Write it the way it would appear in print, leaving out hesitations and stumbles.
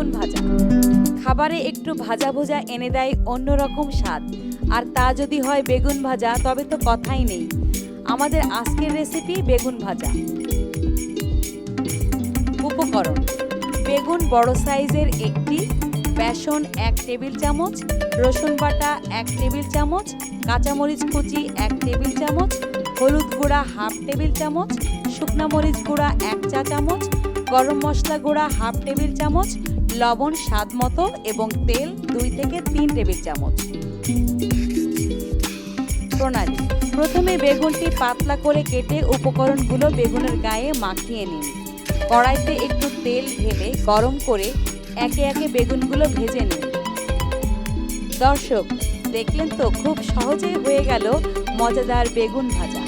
বেগুন ভাজা। খাবারে একটু ভাজা ভুজা এনে দেয় অন্যরকম স্বাদ, আর তা যদি হয় বেগুন ভাজা তবে তো কথাই নেই। আমাদের আজকের রেসিপি বেগুন ভাজা। উপকরণ: বেগুন বড় সাইজের একটি, বেসন 1 টেবিল চামচ, রসুন বাটা 1 টেবিল চামচ, কাঁচামরিচ কুচি 1 টেবিল চামচ, হলুদ গুঁড়া 1/2 টেবিল চামচ, শুকনা মরিচ গুঁড়া 1 চা চামচ, গরম মশলা গুঁড়া 1/2 টেবিল চামচ, লবণ স্বাদ মতো এবং তেল 2 থেকে 3 টেবিল চামচ। প্রণালী: প্রথমে বেগুনটি পাতলা করে কেটে উপকরণগুলো বেগুনের গায়ে মাখিয়ে নিন। কড়াইতে একটু তেল ঢেলে গরম করে একে একে বেগুনগুলো ভেজে নিন। দর্শক, দেখলেন তো, খুব সহজেই হয়ে গেল মজাদার বেগুন ভাজা।